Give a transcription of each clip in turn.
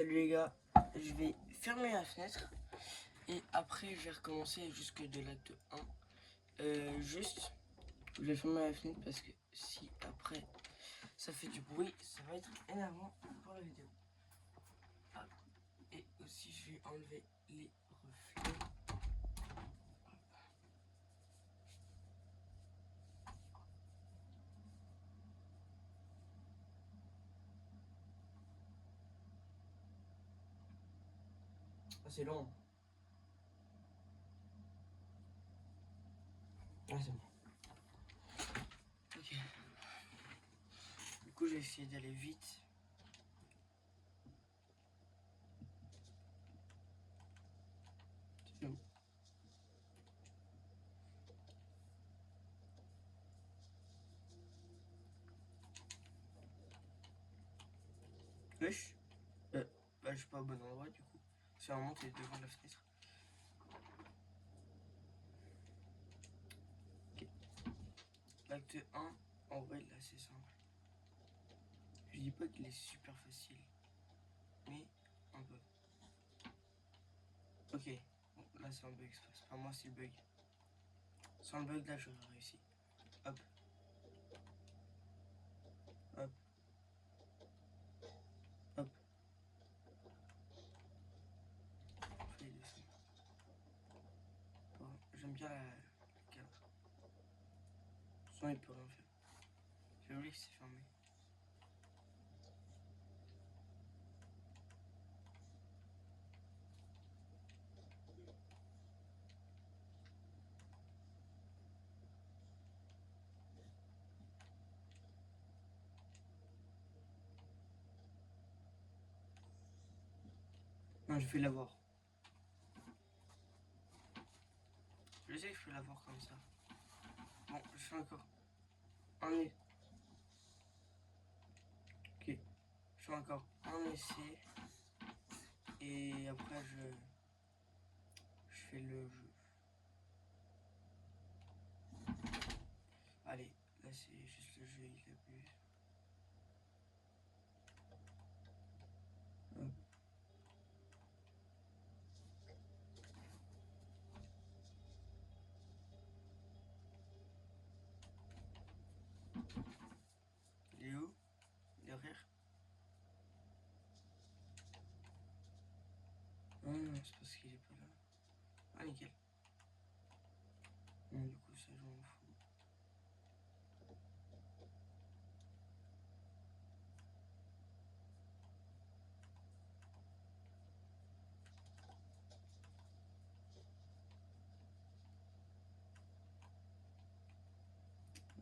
Salut les gars, je vais fermer la fenêtre et après je vais recommencer jusque de l'acte 1. Juste, je vais fermer la fenêtre parce que si après ça fait du bruit, ça va être énervant pour la vidéo. Ah, et aussi je vais enlever les reflets. Ah, c'est long. Ah, c'est bon. Ok. Du coup, je vais essayer d'aller vite. C'est bon. Wesh. Je suis pas au bon endroit du coup. C'est vraiment t'es devant la fenêtre. Ok. L'acte 1, en vrai, là c'est simple. Je dis pas qu'il est super facile, mais un peu. Ok, bon, là c'est un bug, c'est pas moi, c'est le bug. Sans le bug, là j'aurais réussi. Hop, hop, hop. Après, il descend. Bon, j'aime bien le cadre. Sinon, il peut rien faire. J'ai oublié que c'est fermé. Non, je vais l'avoir. Je sais que je peux l'avoir comme ça. Bon, je fais encore un essai. Ok, je fais encore un essai. Et après, je fais le jeu. Allez, là c'est juste le jeu, il abuse. Hop. Il est où? Derrière? Ah non, c'est parce qu'il est pas là. Ah, nickel. Bon, du coup, ça, je m'en fous.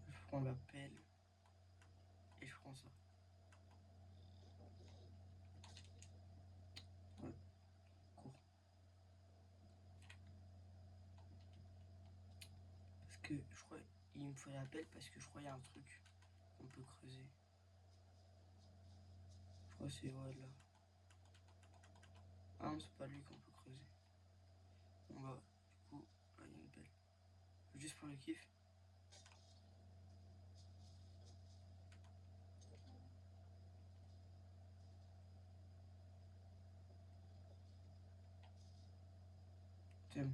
Je prends la pelle et je prends ça. Ouais, cours. Parce que je crois il me faut la pelle parce que je crois qu'il y a un truc qu'on peut creuser. Je crois que c'est ouais, là. Ah non, c'est pas lui qu'on peut creuser. Bon bah, du coup, là, il y a une pelle. Juste pour le kiff. T'aimes.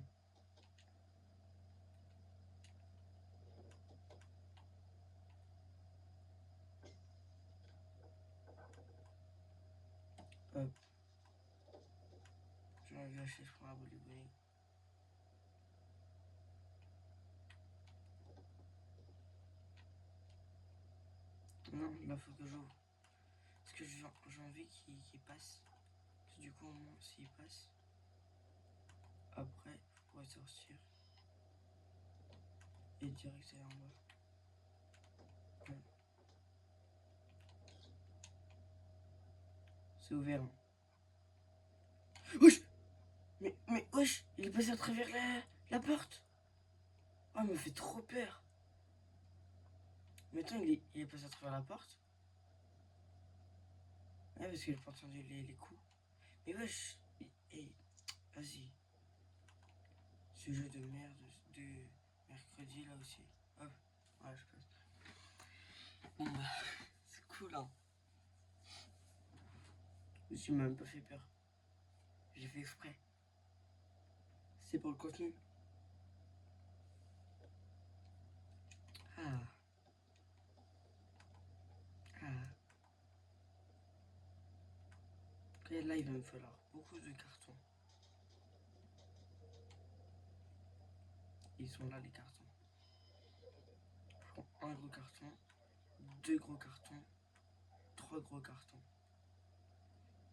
Hop. Je vais lâcher, je prends la boule de bowling. Non, là faut que j'ouvre. Parce que j'ai envie qu'il passe. Parce que du coup, au moins, s'il passe, après, je pourrais sortir. Et direct aller en bas. Ouais. C'est ouvert. Hein. Wesh! Mais wesh! Il est passé à travers la porte! Oh, il me fait trop peur! Mais attends, il est passé à travers la porte? Ouais, parce qu'il a pas entendu les coups. Mais wesh! Vas-y. Ce jeu de merde de mercredi là aussi. Hop, ouais, je passe. Bon bah, c'est cool hein. Je suis même pas fait peur. J'ai fait exprès. C'est pour le contenu. Ah. Ah. Ok, là, il va me falloir beaucoup de cartons. Ils sont là, les cartons. Je prends un gros carton, deux gros cartons, trois gros cartons.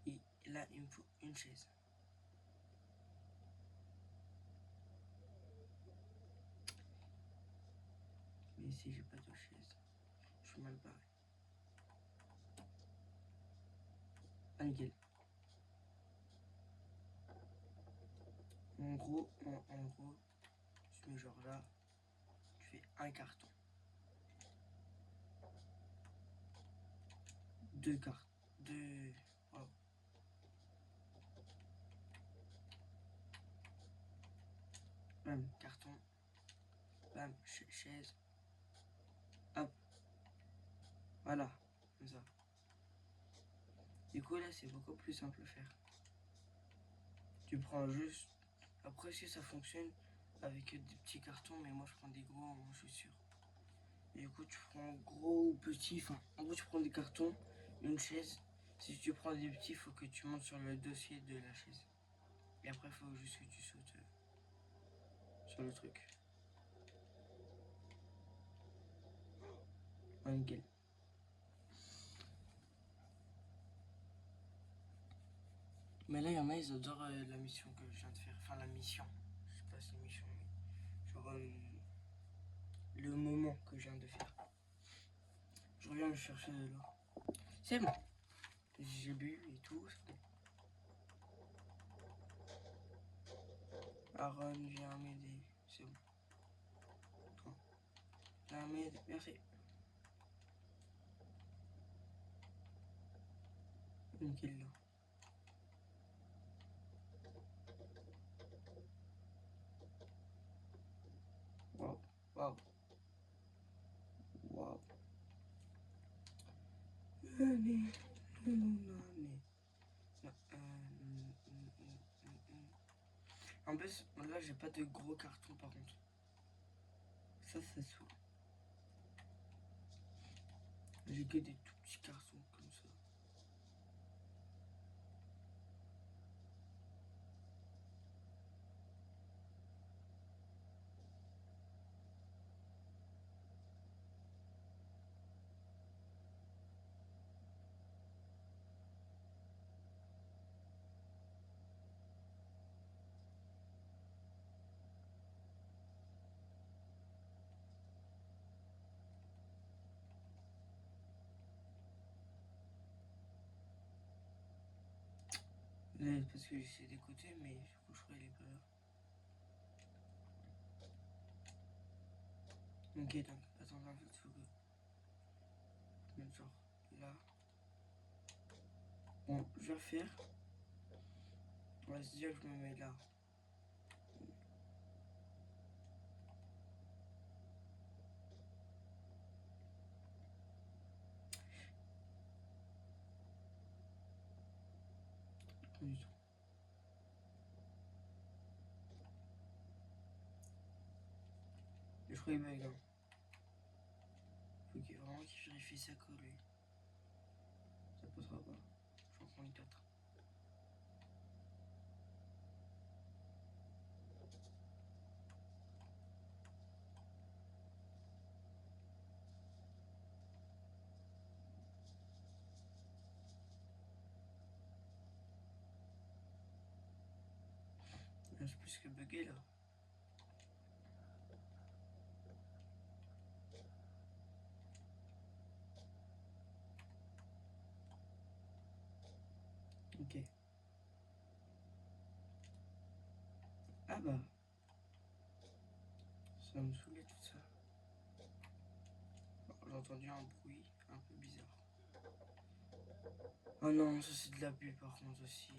Et là, il me faut une chaise. Mais si j'ai pas de chaise, je suis mal barré. Ah, nickel. En gros, tu mets genre là, tu fais un carton. Deux cartes. Deux. Wow. Bam, carton. Bam, chaise. Hop. Voilà. Comme ça. Du coup, là, c'est beaucoup plus simple à faire. Tu prends juste. Après, si ça fonctionne avec des petits cartons, mais moi, je prends des gros, je suis sûr. Et du coup, tu prends gros ou petit. Enfin, en gros, tu prends des cartons, une chaise. Si tu prends des petits, il faut que tu montes sur le dossier de la chaise. Et après, il faut juste que tu sautes sur le truc. Ouais, nickel. Mais là, il y en a, ils adorent la mission que je viens de faire. Enfin, la mission. Je sais pas si c'est mission, mais genre le moment que je viens de faire. Je reviens me chercher de l'eau. C'est bon. J'ai bu et tout. Aaron, viens m'aider. C'est bon. Attends. Viens m'aider. Merci. Nickel là. Waouh. Waouh. Waouh. Allez. En plus, là, j'ai pas de gros cartons par contre. Ça saoule. J'ai que des tout petits cartons comme ça. Là, parce que j'essaie d'écouter, mais du coup, je crois qu'il est pas là. Ok, donc, attends, en fait, faut que je mette genre là. Bon, je vais refaire. On va se dire que je me mets là. Pas du tout. Et je crois qu'il bug, hein. Faut qu'il vraiment qu'il vérifie sa colle, lui. Ça passera pas. Je vais en prendre 4. Là, c'est plus que bugué, là. Ok. Ah bah. Ça me saoulait tout ça. J'ai entendu un bruit un peu bizarre. Oh non, ça c'est de l'abus par contre aussi.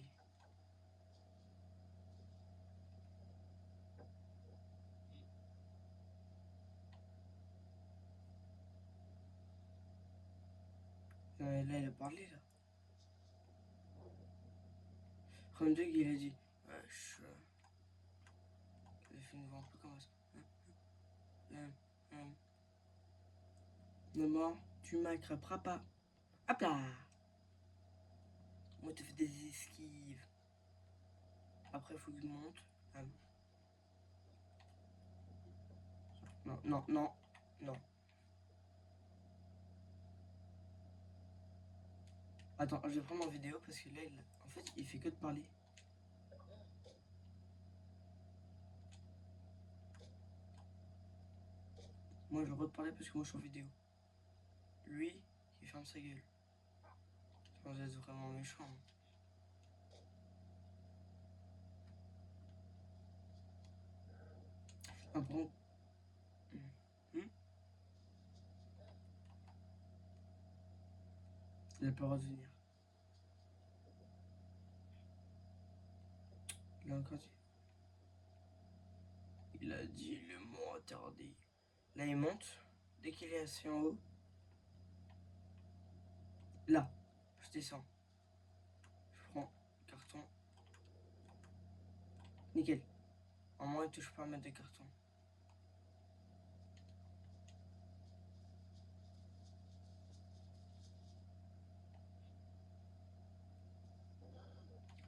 Là, il a parlé là. Comme Doug, il a dit, wesh, il a fait une voix un peu comme ça. Maman, tu m'attraperas pas. Hop là. Moi, tu fais des esquives. Après, il faut qu'il monte. Non, non, non, non. Attends, je vais prendre en vidéo parce que là, en fait, il fait que de parler. Moi, je vais reparler parce que moi, je suis en vidéo. Lui, il ferme sa gueule. Sans être vraiment méchant. Ah bon. Il a pas le droit de venir. Il a encore dit. Il a dit le mot interdit. Là, il monte. Dès qu'il est assez en haut. Là, je descends. Je prends carton. Nickel. En moins, il touche pas à mettre de carton.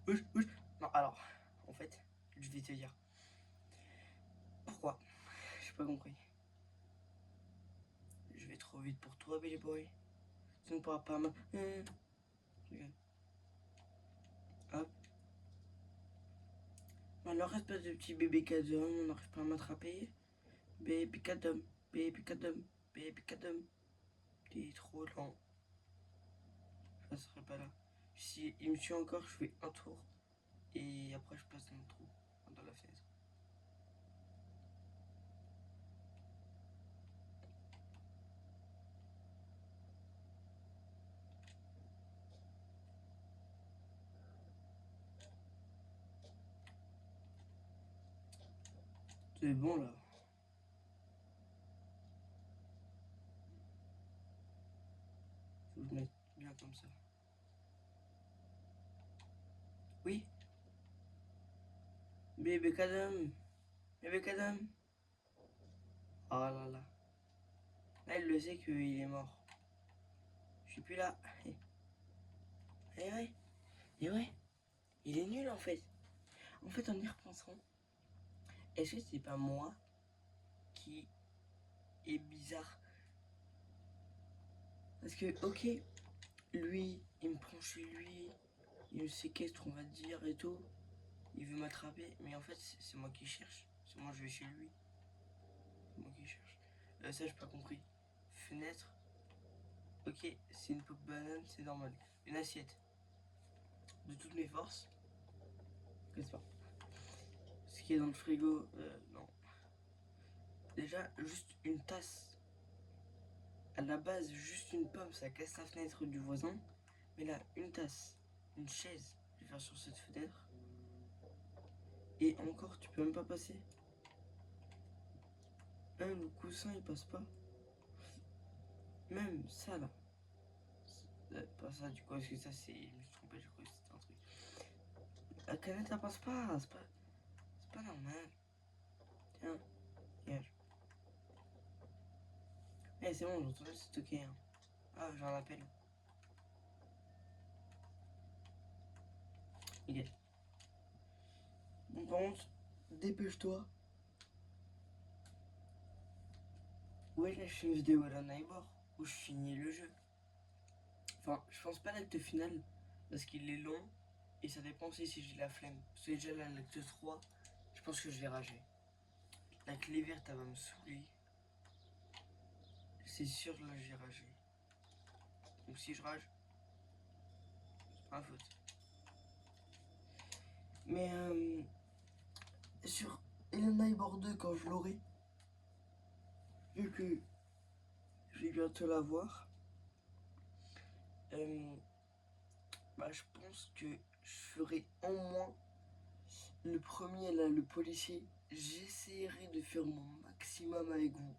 Oui. Non, alors, en fait, je vais te dire. Pourquoi? J'ai pas compris. Je vais trop vite pour toi, Billy Boy. Tu ne pourras pas me... Hop. Alors, espèce de petit bébé cadom, on n'arrive pas à m'attraper. Baby cadom, baby cadom, baby cadom. T'es trop lent. Je passerai pas là. Si il me suit encore, je fais un tour. Et après, je passe dans le trou, dans la fenêtre. C'est bon là. Faut que je mette bien comme ça. Oui. Bébé cadom. Bébé cadom. Oh là là. Là, il le sait qu'il est mort. Je suis plus là. Et ouais. Et ouais. Il est nul en fait. En fait, en y repensant, est-ce que c'est pas moi qui est bizarre? Parce que, ok, lui, il me prend chez lui, il me séquestre, on va dire, et tout. Il veut m'attraper, mais en fait, c'est moi qui cherche. C'est moi, je vais chez lui. C'est moi qui cherche. Ça, j'ai pas compris. Fenêtre. Ok, c'est une pop banane, c'est normal. Une assiette. De toutes mes forces. Qu'est-ce pas? Ce qui est dans le frigo, non. Déjà, juste une tasse. À la base, juste une pomme, ça casse la fenêtre du voisin. Mais là, une tasse, une chaise, je vais faire sur cette fenêtre. Et encore, tu peux même pas passer. Le coussin, il passe pas. Même ça, là. Pas ça, du coup, parce que ça, c'est... Je me suis trompé, je crois que c'était un truc. La canette, elle passe pas. C'est pas normal. Tiens, regarde. Eh, c'est bon, j'entends, c'est ok. Hein. Ah, j'en appelle. Nickel. Bon, par contre, dépêche-toi. Ouais, là, je fais une vidéo à la Neighbor où je finis le jeu. Enfin, je pense pas l'acte final parce qu'il est long et ça dépend aussi si j'ai la flemme. Parce que déjà, là, l'acte 3, je pense que je vais rager. La clé verte, elle va me saouler. C'est sûr, là, j'ai ragé. Donc, si je rage, c'est pas ma faute. Mais, sur Elena Neighbor 2, quand je l'aurai, vu que je vais bientôt la voir, bah, je pense que je ferai en moins le premier, là, le policier. J'essaierai de faire mon maximum avec vous.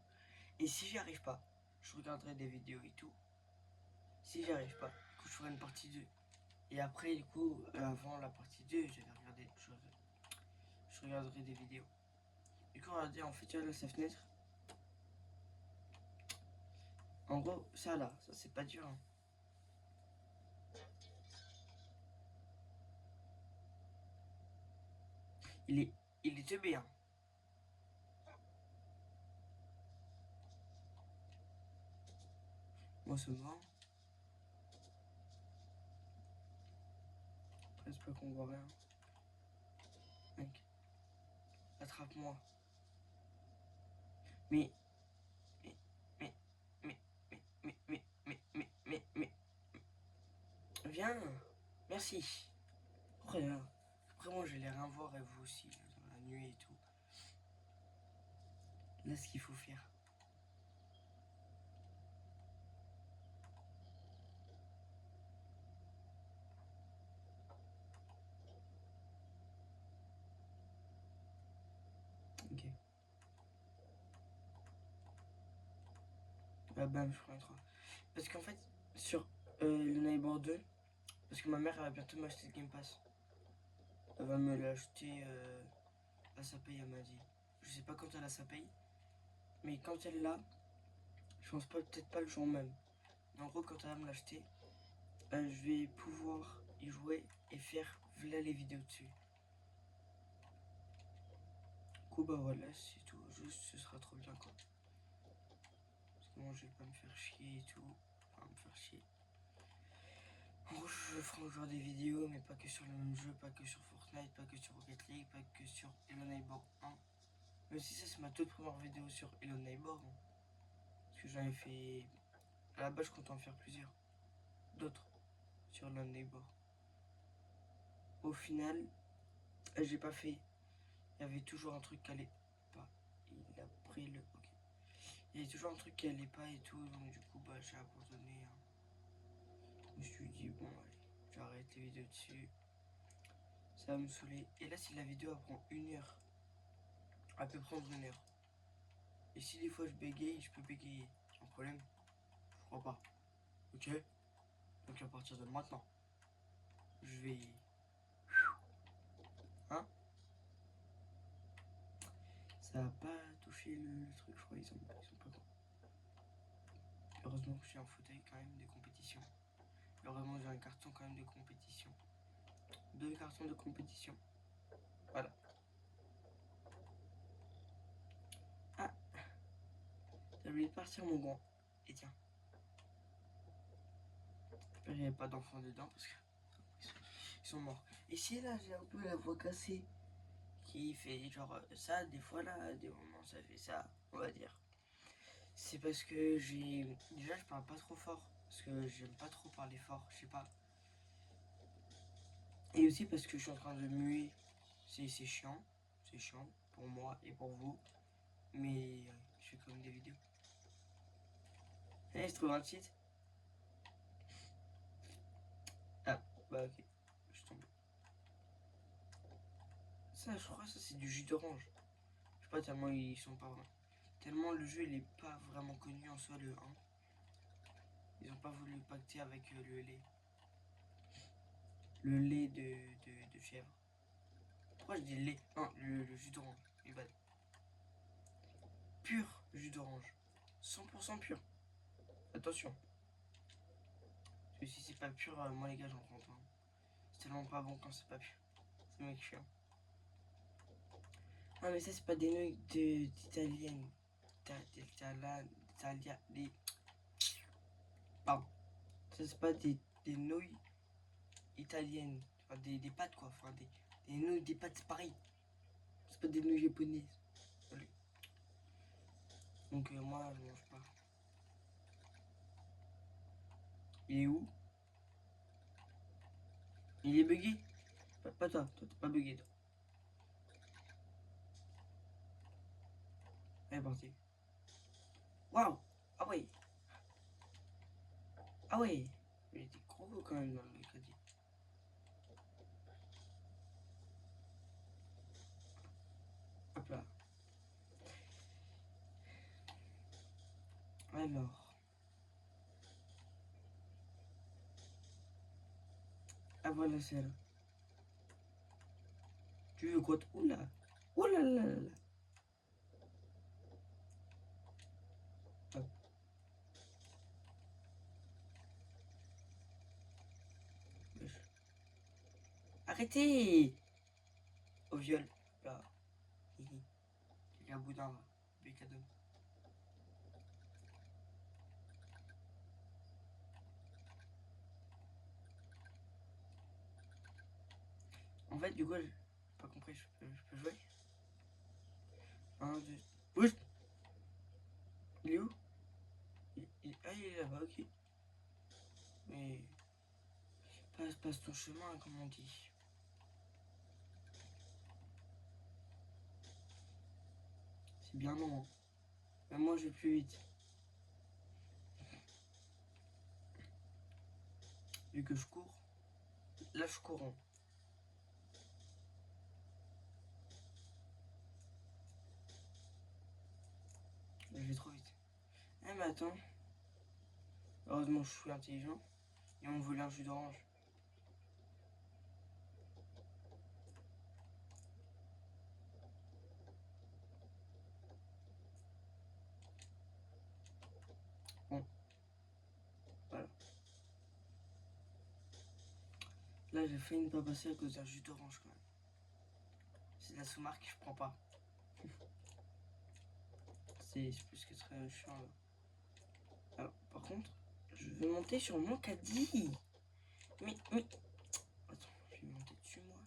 Et si j'y arrive pas, je regarderai des vidéos et tout. Si j'y arrive pas, je ferai une partie 2. Et après, du coup, avant la partie 2, je regarderai des vidéos. Du coup, regardez, en fait, tu vois là, sa fenêtre. En gros, ça là, ça c'est pas dur. Hein. Il est, il est teubé. Hein. Moi, ça me va. Après, c'est pas qu'on voit rien. Mec, attrape-moi. Mais, mais, mais, mais, mais, viens. Merci. Après moi, je vais rien voir et vous aussi, dans la nuit et tout. Là, ce qu'il faut faire. Ok. Ah bam, je prends un 3. Parce qu'en fait, sur le Neighbor 2, parce que ma mère elle va bientôt m'acheter le Game Pass. Elle va me l'acheter à sa paye, elle m'a dit. Je sais pas quand elle a sa paye, mais quand elle l'a, je pense pas, peut-être pas le jour même. Mais en gros, quand elle va me l'acheter, je vais pouvoir y jouer et faire voilà les vidéos dessus. Du coup, bah voilà, c'est tout. Juste, ce sera trop bien quoi. Parce que moi, je vais pas me faire chier et tout. Enfin, me faire chier. En gros, je ferai encore des vidéos, mais pas que sur le même jeu, pas que sur Fortnite, pas que sur Rocket League, pas que sur Hello Neighbor 1. Même si ça, c'est ma toute première vidéo sur Hello Neighbor. Hein. Parce que j'en ai fait. À la base, je compte en faire plusieurs. D'autres sur Hello Neighbor. Au final, j'ai pas fait. Il y avait toujours un truc qui allait pas. Il a pris le. Ok. Il y avait toujours un truc qui allait pas et tout. Donc, du coup, bah, j'ai abandonné. Hein. Je me suis dit, bon, allez, j'arrête les vidéos dessus. Ça va me saouler. Et là, si la vidéo elle prend 1 heure, elle peut prendre 1 heure. Et si des fois je bégaye, je peux bégayer. Un problème? Je crois pas. Ok? Donc à partir de maintenant, je vais. Hein? Ça va pas toucher le truc, je crois. Ils sont pas contents. Heureusement que j'ai un fauteuil quand même de compétition. Heureusement que j'ai un carton quand même de compétition. 2 cartons de compétition. Voilà. Ah! J'ai oublié de partir mon gant. Et tiens. J'espère qu'il n'y avait pas d'enfants dedans parce que. Ils sont morts. Et si là j'ai un peu la voix cassée qui fait genre ça, des fois là, des moments ça fait ça, on va dire. C'est parce que j'ai. Déjà je parle pas trop fort. Parce que j'aime pas trop parler fort, je sais pas. Et aussi parce que je suis en train de muer. C'est chiant. C'est chiant pour moi et pour vous. Mais je fais quand même des vidéos. Eh, je trouve un site. Ah, bah ok. Je tombe. Ça, je crois, ça c'est du jus d'orange. Je sais pas tellement ils sont pas vraiment. Tellement le jeu il est pas vraiment connu en soi, le 1. Ils ont pas voulu pacter avec le lait. Le lait de chèvre. Pourquoi je dis lait? Non, le jus d'orange. Pur jus d'orange. 100% pur. Attention. Parce que si c'est pas pur, moi les gars, j'en prends pas. Hein. C'est tellement pas bon quand c'est pas pur. C'est mec chiant. Ah, mais ça, c'est pas des nouilles d'italienne. Des. Pardon. Ça, c'est pas des nouilles italiennes. Enfin, des pâtes, quoi. Enfin, des nouilles, des pâtes, c'est pareil. C'est pas des nouilles japonaises. Allez. Donc, moi, je mange pas. Il est où? Il est bugué? Pas toi. Toi, t'es pas bugué, toi. Allez, parti. Waouh! Ah ouais! Ah ouais! Il était gros quand même dans le caddie. Hop là. Alors. voilà, c'est elle. Tu veux quoi? Oula. Oula là là là. Hop. Wesh. Arrêtez! Au viol. Là. Hihi. Il y a un boudin là. Bécadon. En fait, du coup, j'ai pas compris. Je peux jouer? 1, 2. Oui! Il est où? Ah, il est là-bas, ok. Mais. Passe ton chemin, comme on dit. C'est bien long. Hein. Mais moi, je vais plus vite. Vu que je cours. Là, je cours. Hein. Je vais trop vite. Eh, mais attends. Heureusement, je suis intelligent. Ils m'ont volé un jus d'orange. Bon, voilà. Là, j'ai failli ne pas passer à cause d'un jus d'orange quand même. C'est de la sous-marque, je prends pas. C'est plus que très chiant là. Alors, par contre, je vais monter sur mon caddie. Mais. Attends, je vais monter dessus moi.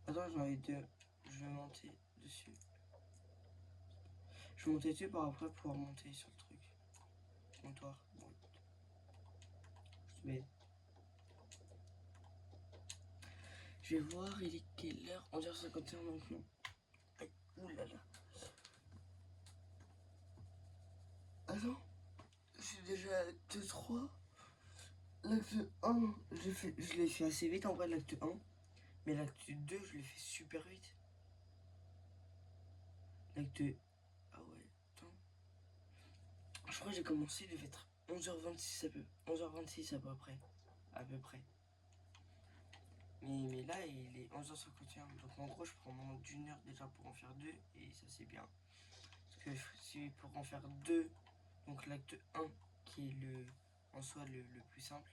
Attends, j'en ai deux. Je vais monter dessus. Je vais monter dessus pour après pouvoir monter sur le truc. Comptoir. Bon, je te mets. Je vais voir, il est quelle heure? 11h51 maintenant. Oulala. Attends, je suis déjà à l'acte 3. L'acte 1, je l'ai fait assez vite en vrai, l'acte 1. Mais l'acte 2, je l'ai fait super vite. L'acte. Ah ouais, attends. Je crois que j'ai commencé, il devait être 11h26 à peu. 11h26 à peu près. À peu près. Mais là, il est 11h51. Donc en gros, je prends moins d'une heure déjà pour en faire deux. Et ça, c'est bien. Parce que si pour en faire deux, donc l'acte 1, qui est en soi le plus simple,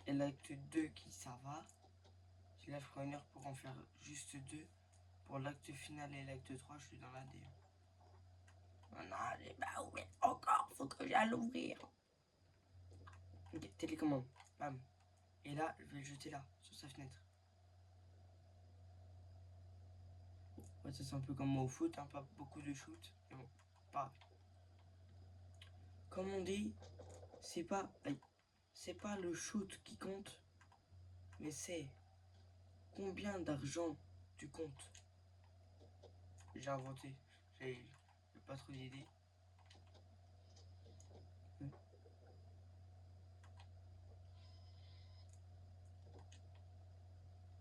et l'acte 2 qui ça va, si là je prends une heure pour en faire juste deux, pour l'acte final et l'acte 3, je suis dans la D. Oh non, j'ai pas ouvert encore, faut que j'aille l'ouvrir. Ok, télécommande, bam. Et là, je vais le jeter là, sur sa fenêtre. Ouais, ça c'est un peu comme moi au foot, hein, pas beaucoup de shoot, mais bon, pas. Comme on dit, c'est pas, c'est pas le shoot qui compte, mais c'est combien d'argent tu comptes. J'ai inventé, j'ai pas trop d'idées.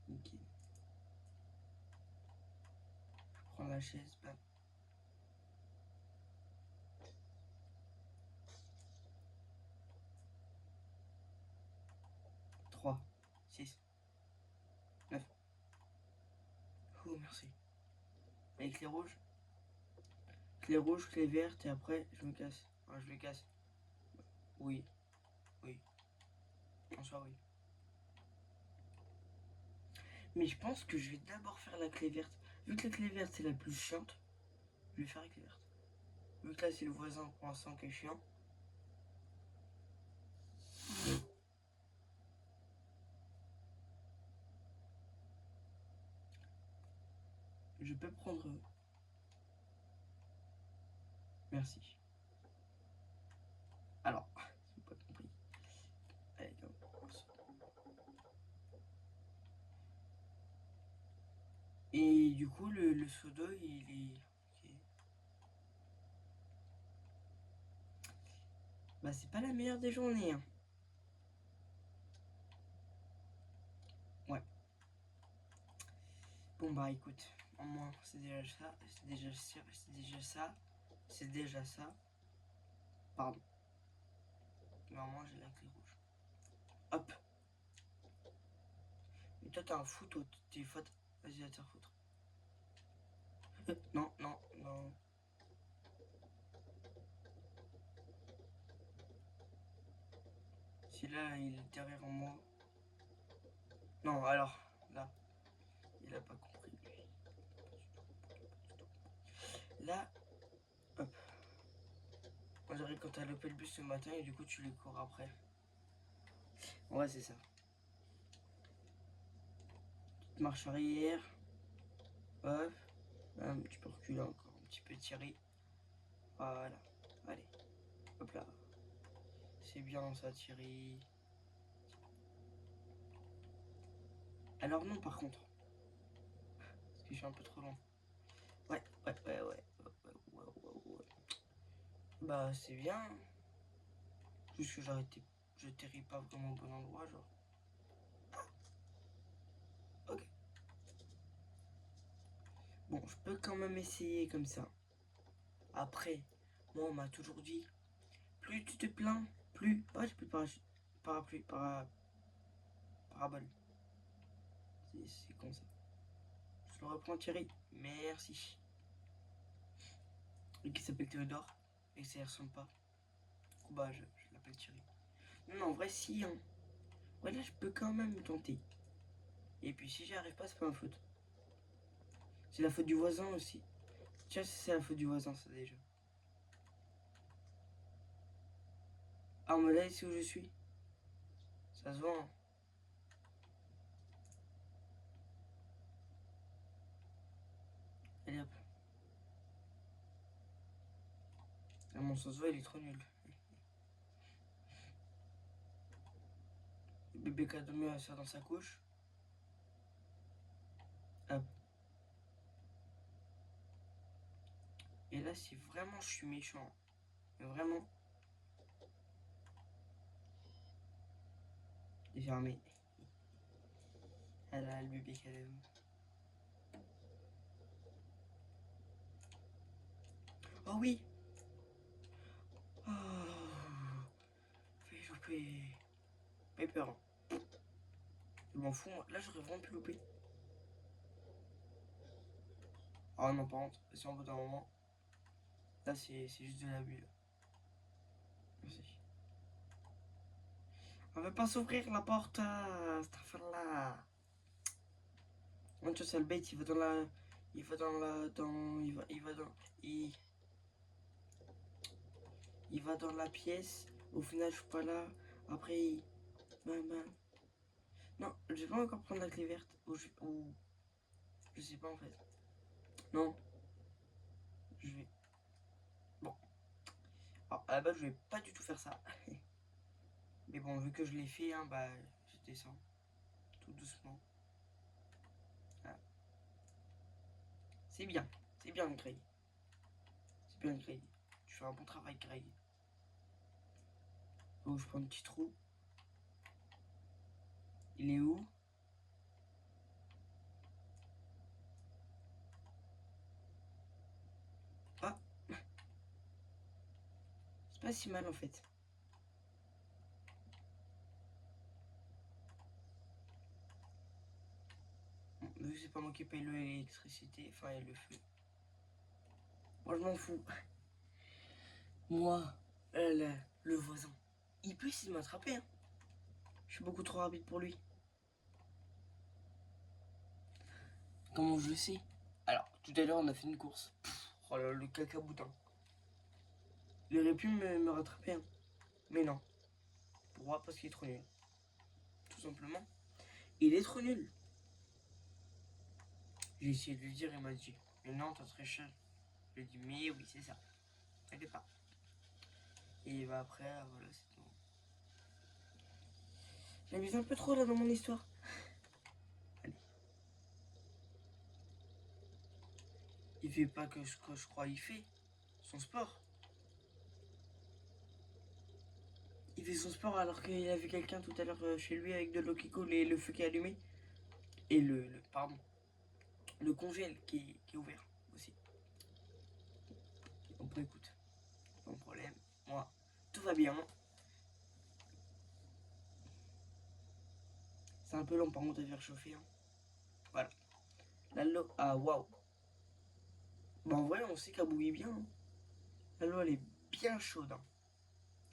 Ok. Je prends la chaise, bam. 3, 6, 9. Oh, merci. Avec les rouges. Clé rouge, clé verte, et après, je me casse. Ah, je le casse. Oui. Oui. En soi, oui. Mais je pense que je vais d'abord faire la clé verte. Vu que la clé verte, c'est la plus chiante, je vais faire la clé verte. Vu que là, c'est le voisin pour l'instant qui est chiant. Je peux prendre... Merci. Alors, j'ai pas compris. Allez, commence. Et du coup, le seau d'eau, il est... Okay. Bah, c'est pas la meilleure des journées, hein. Ouais. Bon, bah, écoute. Au moins, c'est déjà ça. C'est déjà ça. C'est déjà ça. C'est déjà ça. Pardon. Normalement, j'ai la clé rouge. Hop. toi, t'as un foot au téléphone. Vas-y, va te faire foutre. Non, non, non. Si là, il est derrière moi. Non, alors, là, il a pas compris, lui. Là, hop. On dirait quand t'as loupé le bus ce matin et du coup, tu les cours après. Ouais, c'est ça. Petite marche arrière. Hop. Tu peux reculer encore un petit peu, Thierry. Voilà. Allez. Hop là. C'est bien ça, Thierry. Alors non, par contre. Parce que je suis un peu trop long. Ouais. Bah, c'est bien. Juste que je t'arrive pas vraiment au bon endroit, genre. Ok. Bon, je peux quand même essayer comme ça. Après, moi, on m'a toujours dit, plus tu te plains, plus... Oh, j'ai plus de parapluie, parabole. C'est con ça. Je le reprends, Thierry. Merci. Et qui s'appelle Théodore. Et ça y ressemble pas. Du coup, bah, je l'appelle Thierry. Non, en vrai, si, hein. Ouais, là, je peux quand même me tenter. Et puis, si j'y arrive pas, c'est pas ma faute. C'est la faute du voisin aussi. Tiens, c'est la faute du voisin, ça, déjà. Ah, mais là, ici où je suis. Ça se voit, hein. Allez, hop. Ah, mon ça se voit, il est trop nul. Le bébé Kadomi a ça dans sa couche. Hop. Et là, si vraiment je suis méchant, mais vraiment, fermé. Ah là, le bébé Kadomi. Oh oui. Oh. Fais louper. Pas peur. Je m'en fous, moi. Là, j'aurais vraiment pu louper. Ah non, par contre, si on veut d'un moment, là, c'est juste de l'abus. Merci. On va pas s'ouvrir la porte, cette affaire-là. Tu vois, c'est le bait, il va dans la... Il va dans la... Dans... Il va dans... Il va dans la pièce. Au final, je suis pas là. Après, il... Non, je vais pas encore prendre la clé verte. Ou... Je sais pas, en fait. Non. Je vais... Bon. Alors, à la base, je vais pas du tout faire ça. Mais bon, vu que je l'ai fait, hein, bah, je descends. Tout doucement. Voilà. C'est bien. C'est bien, Greg. C'est bien, Greg. Tu fais un bon travail, Greg. Donc, je prends un petit trou. Il est où? Ah. C'est pas si mal, en fait. Bon, vu que c'est pas moi qui paye l'électricité, enfin, et le feu. Moi, je m'en fous. Moi, le voisin, il peut essayer de m'attraper, hein. Je suis beaucoup trop rapide pour lui. Comment je le sais? Alors, tout à l'heure, on a fait une course. Oh là, le caca boutin. Il aurait pu me rattraper, hein. Mais non. Pourquoi? Parce qu'il est trop nul. Tout simplement. Il est trop nul. J'ai essayé de lui dire, il m'a dit, mais non, t'as très cher. Je lui ai dit, mais oui, c'est ça. T'inquiète pas. Et bah après, voilà, c'est tout. J'abuse un peu trop là dans mon histoire. Allez. Il fait pas que ce que je crois il fait. Son sport. Il fait son sport alors qu'il a vu quelqu'un tout à l'heure chez lui avec de l'eau qui coule et le feu qui est allumé. Et pardon, le congèle qui est ouvert aussi. Donc écoute, pas de problème. Moi, tout va bien. C'est un peu long par contre à faire chauffer. Hein. Voilà. La l'eau. Ah waouh. Bon, en vrai, on sait qu'elle bouillit bien. Hein. La l'eau, elle est bien chaude. Hein.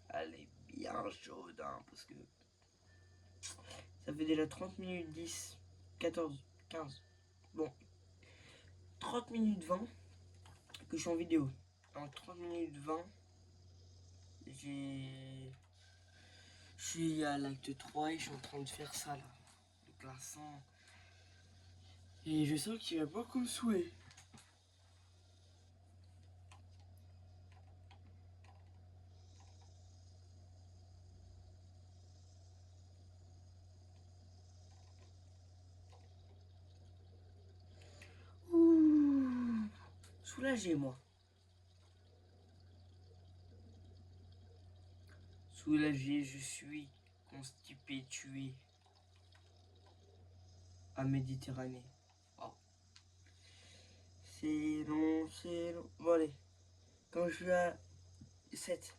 Elle est bien chaude. Hein, parce que ça fait déjà 30 minutes 10, 14, 15. Bon, 30 minutes 20 que je suis en vidéo. En 30 minutes 20, j'ai. Je suis à l'acte 3 et je suis en train de faire ça là. Le glaçon. Et je sens qu'il va pas comme souhait. Ouh, soulagé moi. Soulagé, je suis constipé, tué. À Méditerranée. Wow. C'est long, c'est long. Bon allez, quand je suis à 7,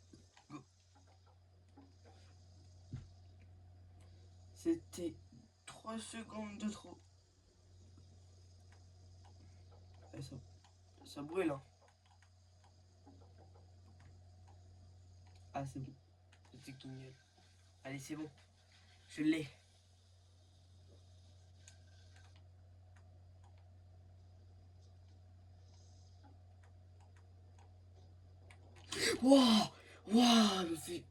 go. C'était 3 secondes de trop. Et ça brûle hein. Ah c'est bon. C'était génial. Allez c'est bon. Je l'ai. Waouh. Waouh, il me fait.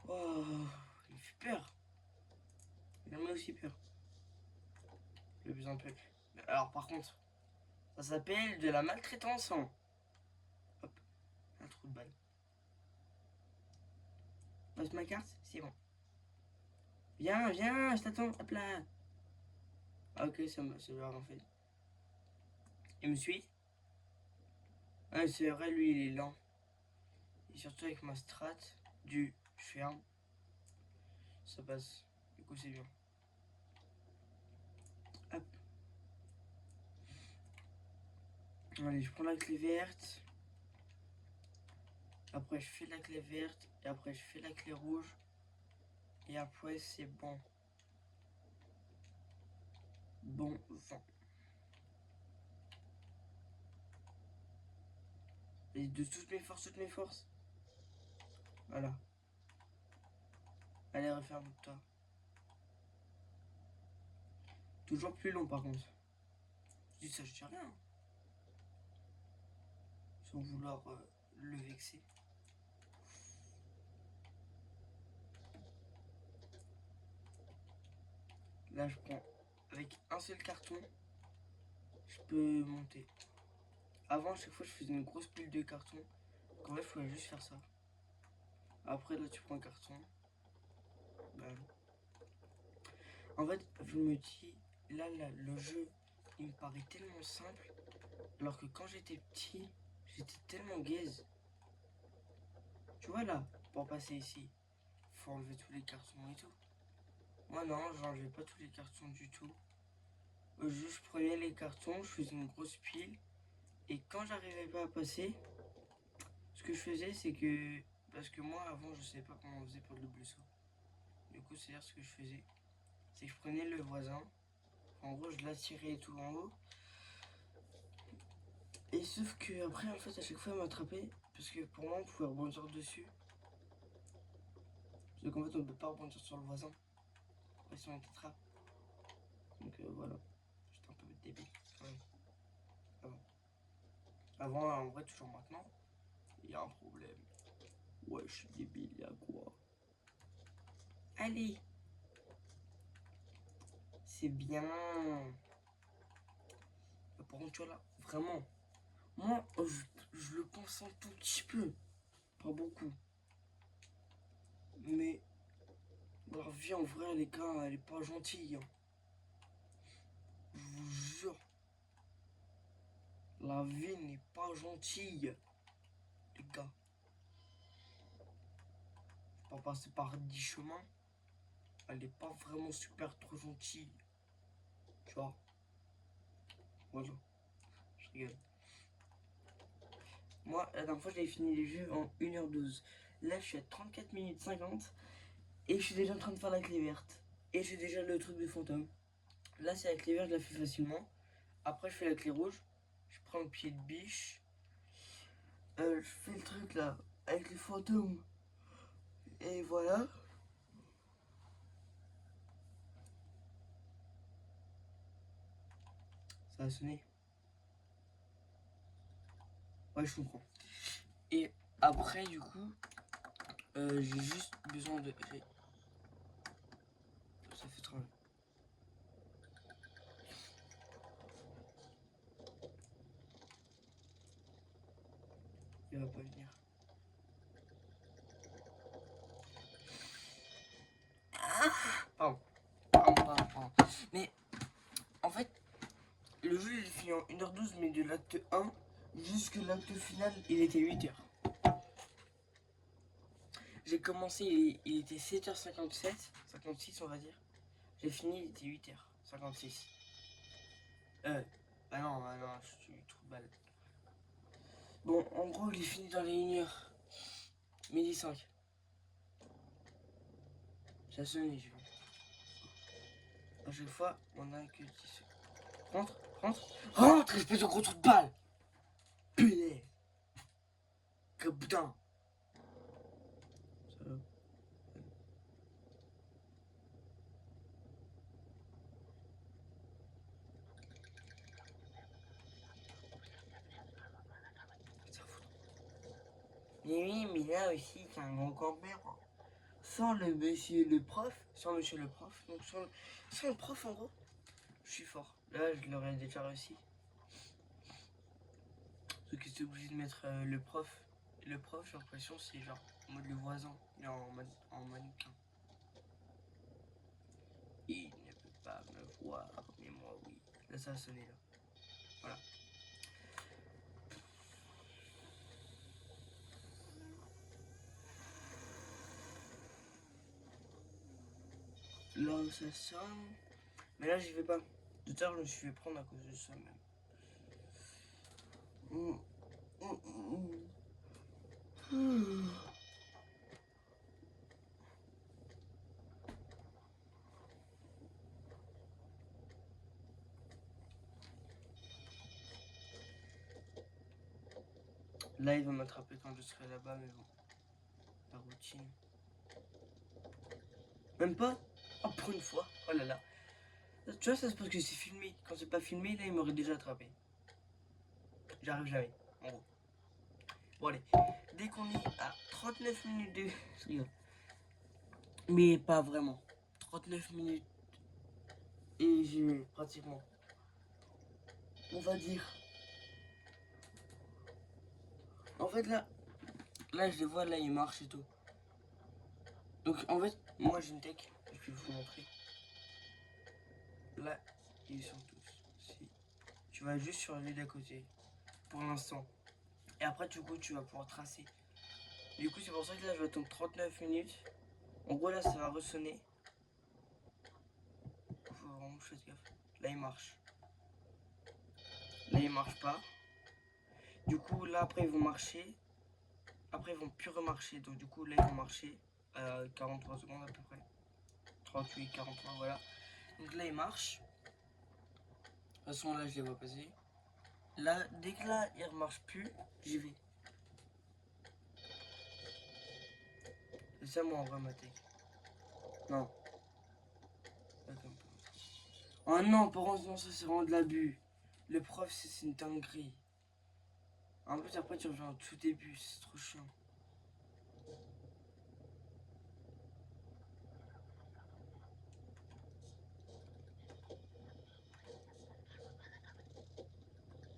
Waouh, il me fait peur. Il en a aussi peur. Le plus un peu. Alors par contre, ça s'appelle de la maltraitance. Hein. Hop, un trou de balle. Passe ma carte, c'est bon. Viens, viens, je t'attends. Hop là. Ah, ok, ça va en fait. Il me suit. Ah, c'est vrai, lui, il est lent. Et surtout avec ma strat du ferme, ça passe. Du coup, c'est bien. Hop. Allez, je prends la clé verte. Après, je fais la clé verte. Et après, je fais la clé rouge. Et après, c'est bon. Bon vent. Et de toutes mes forces, toutes mes forces. Voilà. Allez, referme-toi. Toujours plus long, par contre. Je dis ça, je dis rien. Sans vouloir le vexer. Là, je prends avec un seul carton. Je peux monter. Avant, à chaque fois, je faisais une grosse pile de cartons. En fait, il fallait juste faire ça. Après, là, tu prends un carton. Bam. En fait, je me dis, là, le jeu, il me paraît tellement simple. Alors que quand j'étais petit, j'étais tellement gaze. Tu vois, là, pour passer ici, faut enlever tous les cartons et tout. Moi, non, j'enlevais pas tous les cartons du tout. Juste, je prenais les cartons, je faisais une grosse pile. Et quand j'arrivais pas à passer, ce que je faisais, c'est que. Parce que moi, avant, je savais pas comment on faisait pour le double saut. Du coup, c'est-à-dire ce que je faisais, c'est que je prenais le voisin. En gros, je l'attirais tout en haut. Et sauf que après, en fait, à chaque fois, elle m'attrapait. Parce que pour moi, on pouvait rebondir dessus. Parce qu'en fait, on ne peut pas rebondir sur le voisin. Après, si on t'attrape. Donc voilà. J'étais un peu débile quand même. Avant. Avant, en vrai, toujours maintenant, il y a un problème. Ouais, je suis débile, il y a quoi? Allez! C'est bien. Par contre, tu vois là, vraiment, moi, je le pense un tout petit peu. Pas beaucoup. Mais la vie en vrai, les gars, elle est pas gentille. Hein. Je vous jure. La vie n'est pas gentille, les gars. Faut pas passer par 10 chemins. Elle est pas vraiment super trop gentille. Tu vois. Voilà. Je rigole. Moi, la dernière fois, j'avais fini les jeux en 1h12. Là, je suis à 34 minutes 50. Et je suis déjà en train de faire la clé verte. Et j'ai déjà le truc de fantôme. Là, c'est la clé verte, je la fais facilement. Après, je fais la clé rouge. Je prends le pied de biche. Je fais le truc là, avec les fantômes. Et voilà. Ça a sonné. Ouais, je comprends. Et après, du coup, j'ai juste besoin de... Ça fait trop mal. Il va pas venir. Pardon. Pardon. Mais, en fait, le jeu il est fini en 1h12, mais de l'acte 1 jusque l'acte final, il était 8h. J'ai commencé, il était 7h57, 56 on va dire. J'ai fini, il était 8h56. Ah non, je suis trop de balle. Bon, en gros, il est fini dans les 1h. Midi 5. Ça sonne, je vais. À chaque fois, on a que 10 secondes. Rentre, espèce de gros trou de balle. Putain. Que putain. Ça va. Mais oui, mais là aussi, c'est un grand grand-père. Sans le monsieur le prof, donc sans le prof en gros, je suis fort. Là, je l'aurais déjà réussi. Sauf que c'est obligé de mettre le prof. Et le prof, j'ai l'impression, c'est genre en mode le voisin, mais en mannequin. Il ne peut pas me voir, mais moi oui. Là, ça a sonné là. Voilà. Là, ça sonne. Mais là, j'y vais pas. Tout à l'heure, je me suis fait prendre à cause de ça même. Là, il va m'attraper quand je serai là-bas, mais bon. La routine. Même pas. Oh, pour une fois. Oh là là. Tu vois, ça c'est parce que c'est filmé. Quand c'est pas filmé, là, il m'aurait déjà attrapé. J'arrive jamais, en gros. Bon, allez. Dès qu'on est à 39 minutes de... Je rigole. Mais pas vraiment. 39 minutes. Et j'ai pratiquement... On va dire... En fait, là, je les vois, là, ils marchent et tout. Donc, en fait, moi, j'ai une tech. Je vais vous montrer. Là, ils sont tous. Si. Tu vas juste sur les d'à côté. Pour l'instant. Et après, du coup, tu vas pouvoir tracer. Du coup, c'est pour ça que là, je vais attendre 39 minutes. En gros, là, ça va ressonner. Faut vraiment que je fasse gaffe. Là, il marche. Là, il marche pas. Du coup, là, après, ils vont marcher. Après, ils vont plus remarcher. Donc, du coup, là, ils vont marcher. 43 secondes à peu près. 38, 43, voilà. Donc là, ils marchent. De toute façon, là, je les vois passer. Là, dès que là, ils ne remarchent plus, j'y vais. C'est ça, moi, en vrai, ma tech. Non. Pas comme ça. Oh non, par contre, non, ça, c'est vraiment de l'abus. Le prof, c'est une dinguerie. En plus, après, tu reviens au tout début. C'est trop chiant.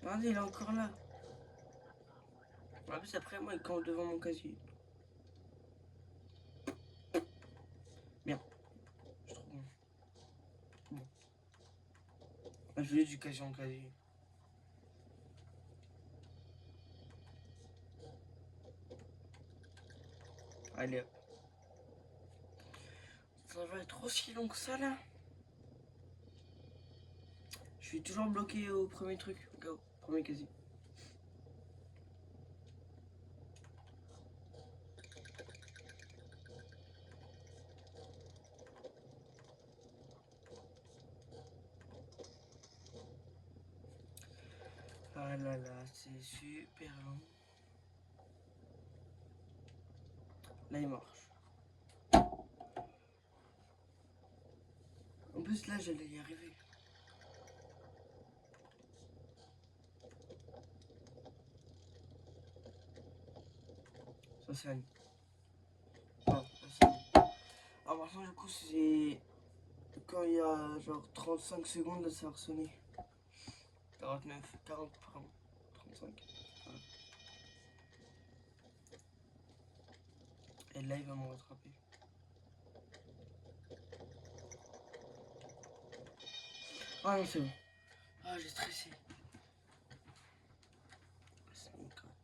Regardez, il est encore là. En plus, après, moi, il campe devant mon casier. Bien. Je trouve bon. Bon. Je voulais du casier en casier. Allez hop. Ça va être aussi long que ça, là. Je suis toujours bloqué au premier truc. Go. Premier casier. Ah là là, c'est super long. Là, il marche. En plus, là, j'allais y arriver. Ça sonne. Non, ça sonne. Ah, par contre, du coup, c'est quand il y a genre 35 secondes, là, ça va sonner. 49, 40, pardon. 35. Voilà. Et là, il va me rattraper. Ah non, c'est bon. Ah, j'ai stressé. C'est bon, quand même.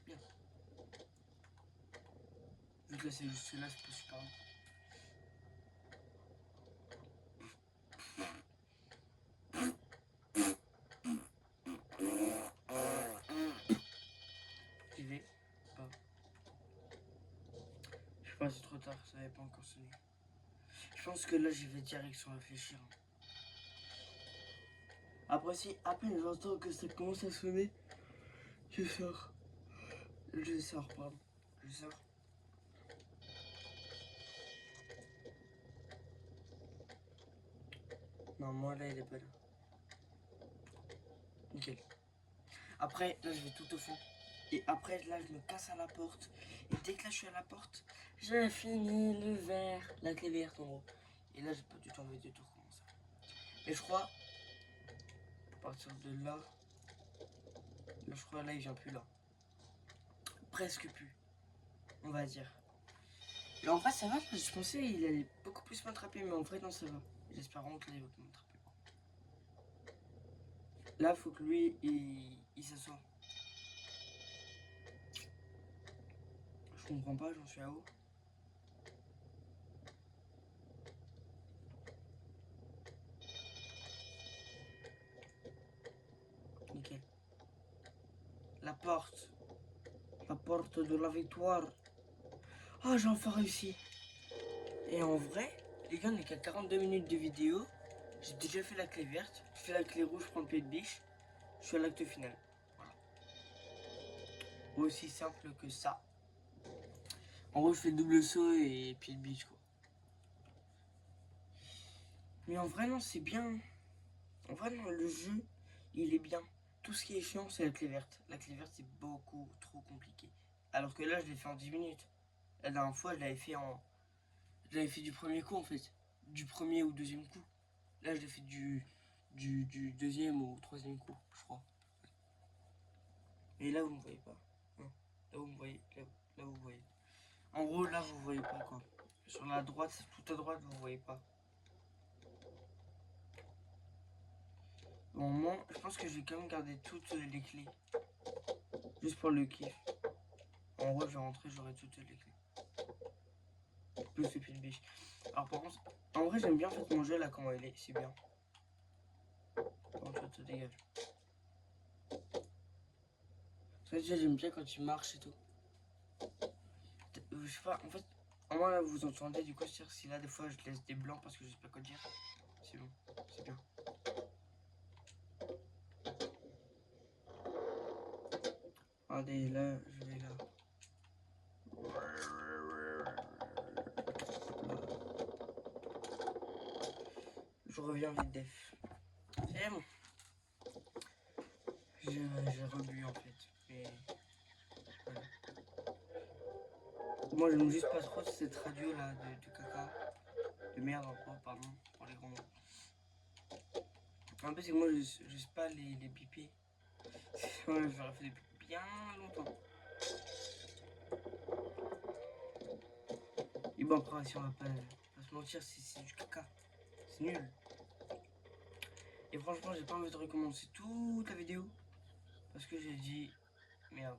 Bien. Vu que là, c'est juste là, c'est pas super long. J'y vais. Pas. Je sais pas, c'est trop tard, ça n'avait pas encore sonné. Je pense que là, j'y vais direct sans réfléchir. Après, si à peine j'entends que ça commence à sonner, je sors. Je sors, pardon. Je sors. Non, moi là, il est pas là. Nickel. Après, là, je vais tout au fond. Et après, là, je me casse à la porte. Et dès que là, je suis à la porte, j'ai fini le verre, la clé verte en gros. Et là, j'ai pas du tout envie de tout recommencer. Et je crois, à partir de là, je crois là, il vient plus là. Presque plus, on va dire. Et en vrai, ça va, je pensais qu'il allait beaucoup plus m'attraper, mais en vrai, non, ça va. J'espère vraiment que là, il va pas m'attraper. Là, faut que lui, il s'assoie. Je comprends pas, j'en suis à où? Nickel. La porte. La porte de la victoire. Ah, j'ai enfin réussi. Et en vrai, les gars, on est qu'à 42 minutes de vidéo. J'ai déjà fait la clé verte. Je fais la clé rouge, je prends le pied de biche. Je suis à l'acte final. Voilà. Aussi simple que ça. En gros, je fais le double saut et pied de biche, quoi. Mais en vrai, non, c'est bien. En vrai, non, le jeu, il est bien. Tout ce qui est chiant, c'est la clé verte. La clé verte, c'est beaucoup trop compliqué. Alors que là, je l'ai fait en 10 minutes. La dernière fois, je l'avais fait en. Je l'avais fait du premier coup, en fait. Du premier ou deuxième coup. Là, je l'ai fait du deuxième ou troisième coup, je crois. Et là, vous ne voyez pas. Non. Là, vous me voyez. Là, vous voyez. En gros, là, vous voyez pas, quoi. Sur la droite, tout à droite, vous voyez pas. Bon, moi, je pense que je vais quand même garder toutes les clés. Juste pour le kiff. En gros, je vais rentrer, j'aurai toutes les clés. Plus le pied de biche. Alors, par contre, en vrai, j'aime bien en fait mon jeu là, comment il est. C'est bien. Comment tu te dégages. Déjà, j'aime bien quand tu marches et tout. Je sais pas, en fait, en moi là, vous entendez du coup, c'est-à-dire si là, des fois, je laisse des blancs parce que je sais pas quoi dire. C'est bon, c'est bien. Regardez, là, je vais là. Je reviens vite def. C'est bon. J'ai rebu en fait. Mais voilà. Moi j'aime juste pas trop cette radio là de caca. De merde en gros, pardon, pour les gros mots. En plus c'est que moi je sais pas les piper. Ouais, j'aurais fait depuis bien longtemps. Et bon après si on va pas se mentir, c'est du caca. C'est nul. Et franchement j'ai pas envie de recommencer toute la vidéo. Parce que j'ai dit merde.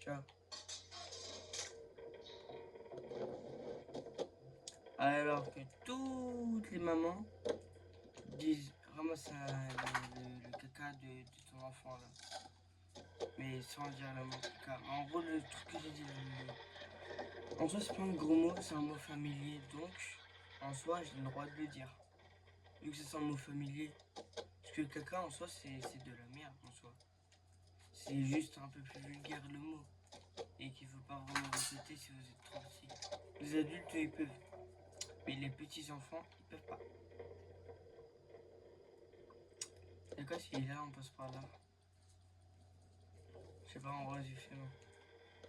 Tu vois. Alors que toutes les mamans disent ramasse le caca de ton enfant là. Mais sans dire le mot caca. En gros le truc que j'ai dit En soi, c'est pas un gros mot, c'est un mot familier, donc en soi, j'ai le droit de le dire. Vu que c'est un mot familier. Parce que caca, en soi, c'est de la merde, en soi. C'est juste un peu plus vulgaire le mot. Et qu'il faut pas vraiment répéter si vous êtes trop petit. Les adultes, ils peuvent. Mais les petits enfants, ils peuvent pas. D'accord, s'il est là, on passe par là. Je sais pas, en vrai, j'ai fait, non.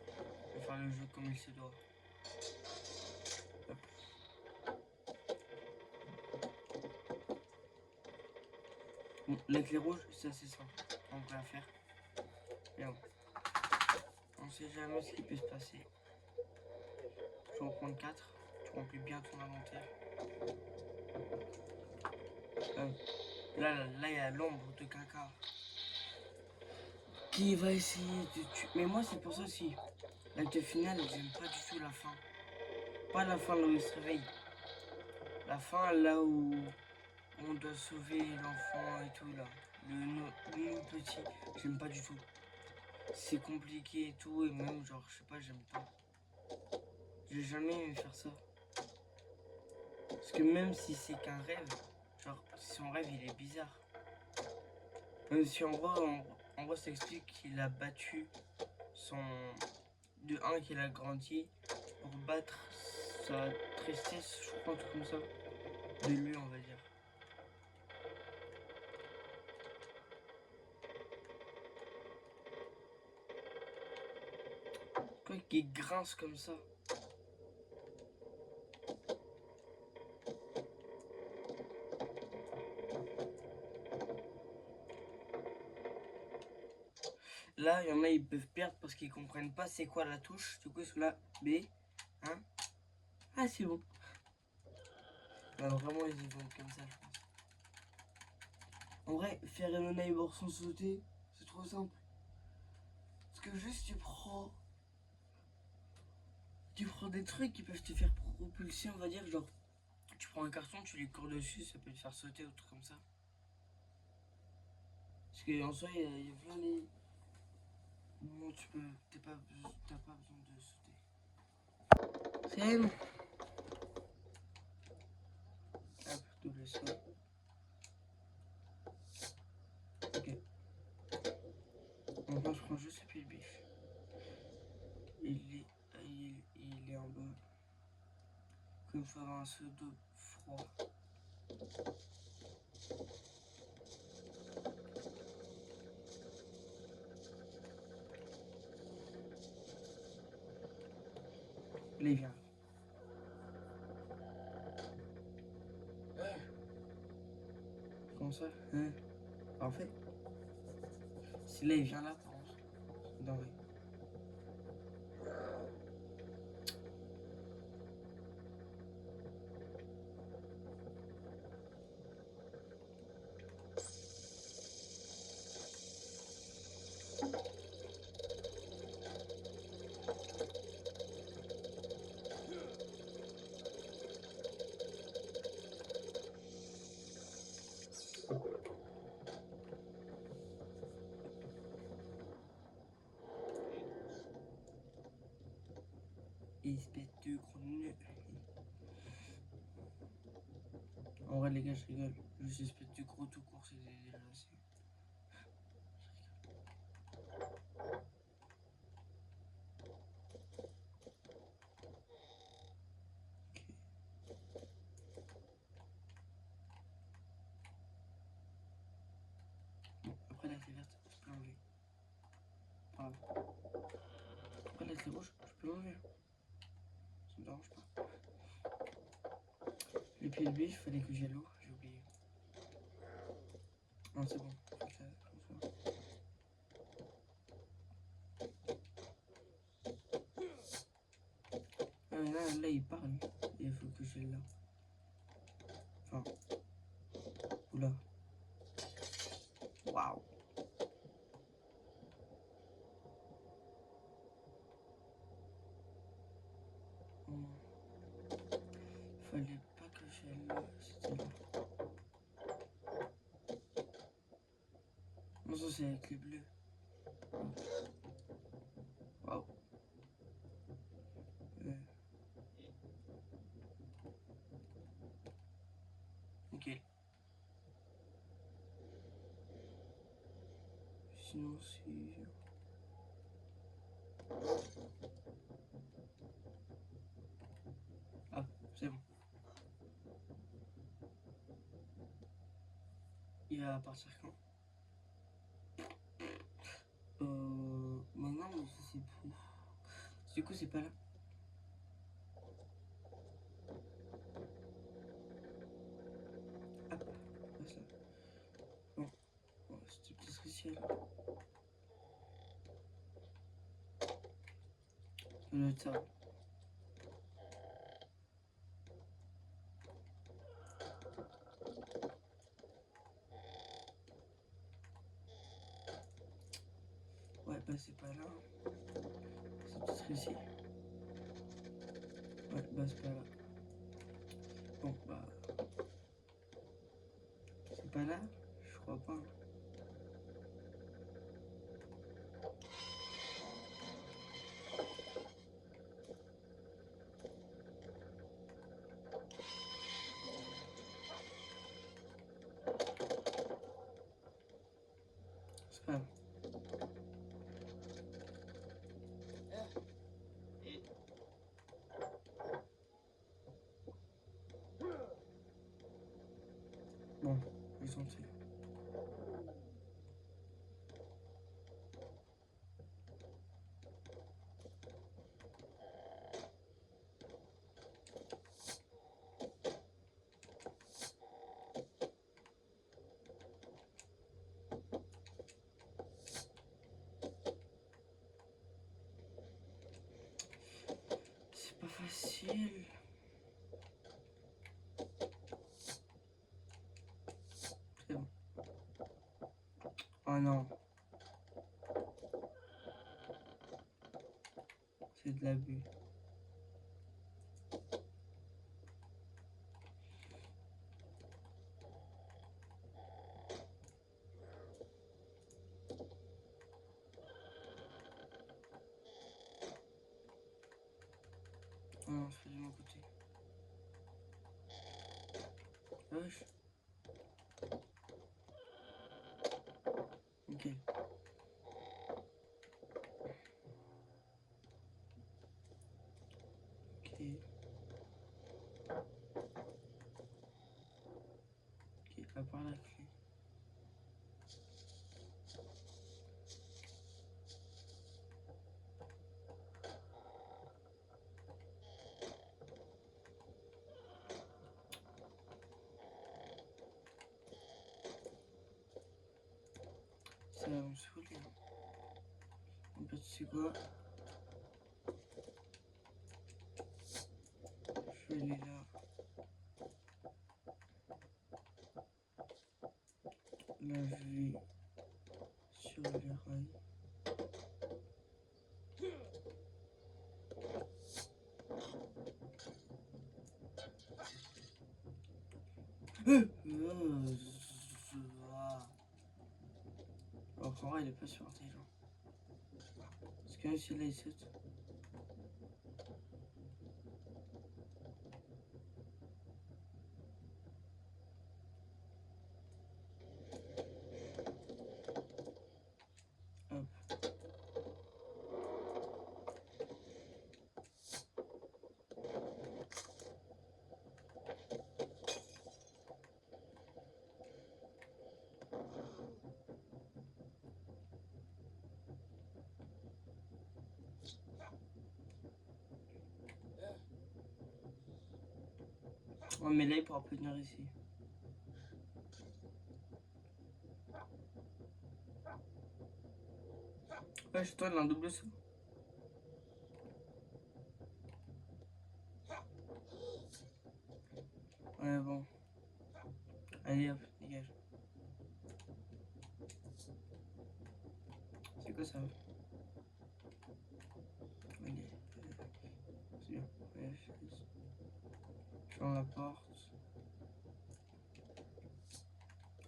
Je vais faire le jeu comme il se doit. Hop. Bon, la clé rouge, c'est assez simple. On peut la faire. Bien. On sait jamais ce qui peut se passer. Tu vas en prendre 4. Tu remplis bien ton inventaire. Là, il y a l'ombre de caca qui va essayer de tuer. Mais moi, c'est pour ça aussi. L'acte final, j'aime pas du tout la fin. Pas la fin là où il se réveille. La fin là où on doit sauver l'enfant et tout là. Le petit, j'aime pas du tout. C'est compliqué et tout, et même genre, je sais pas, j'aime pas. J'ai jamais aimé faire ça. Parce que même si c'est qu'un rêve, genre, son rêve il est bizarre. Même si en gros ça explique qu'il a battu son... De un qu'il a grandi pour battre sa tristesse, je crois, un truc comme ça. De lui, on va dire. Quoi qu'il grince comme ça. Là, il y en a, ils peuvent perdre parce qu'ils comprennent pas c'est quoi la touche. Du coup, ils sont là, B, hein. Ah, c'est bon. Non, vraiment, ils y vont comme ça, je pense. En vrai, faire Hello Neighbor sans sauter, c'est trop simple. Parce que juste, tu prends des trucs qui peuvent te faire propulser, on va dire, genre, tu prends un carton, tu lui cours dessus, ça peut te faire sauter ou truc comme ça. Parce qu'en soi, il y a plein les moments où t'as pas besoin de sauter. C'est bon. Hop, double saut. Ok. Maintenant, je prends juste le pied de biche. Il est en bas. Comme faire un saut d'eau froid. Là, il vient. Comment ça, hein? En fait, si là, il vient là, par contre, c'est dingue. Espèce de gros nœud. En vrai, les gars, je rigole. Juste espèce de gros tout court, c'est déjà assez. Bon, après la clé verte, je peux l'enlever. Pas grave. Après la clé rouge, je peux l'enlever. Ça me dérange pas. Les pieds de biche, il fallait que j'aille l'eau, j'ai oublié. Non, c'est bon. Faut que ça, comme ça. Ah, mais là, il parle. Et il faut que j'aille là. Enfin. Oula. Waouh. Fallait pas que j'aille là. C'était là. Non, ça, c'est avec les bleus. Waouh. sinon si... Ah, c'est bon. Il va partir quand? Maintenant, mais je sais plus. Du coup, c'est pas là. Hop, comme ça. Bon, c'était peut-être ici alors. Ça doit être ça. Ouais, bah c'est pas là. C'est peut-être ici. Ouais, bah c'est pas là. Bon, bah... C'est pas là? Je crois pas. C'est pas là. Bon, ils sont dessus. C'est pas facile. C'est bon. Oh non. C'est de l'abus. Oh non, c'est de mon côté. Wesh. Ok. Ok. Ok, à part la clé. Ça va me saouler. En fait, tu sais quoi? Je vais aller là. Là, je vais sur les rails. Alors qu'en vrai, il est pas super intelligent. Parce que même si là, il saute. Hop. Ouais, mais là, il pourra pas venir ici. Ouais, chez toi, il a un double saut. Ouais, bon. Allez, hop, dégage. C'est quoi ça? Ok, c'est bien. Ouais, je ferme la porte.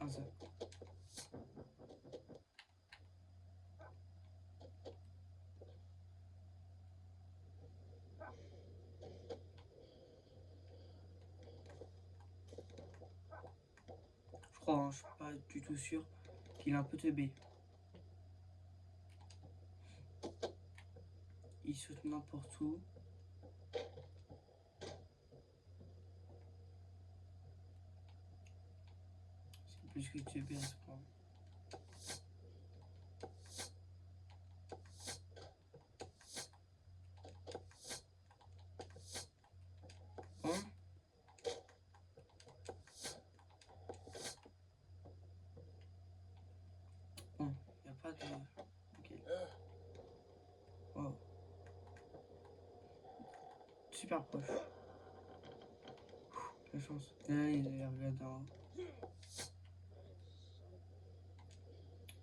Ah, ça. Je crois, hein, je suis pas du tout sûr qu'il est un peu teubé. il saute n'importe où. C'est plus que tu es bien, ce point. Bon. Bon, il n'y a pas de... Ok. Wow. Super proche. La chance. Là, il a regardé en haut.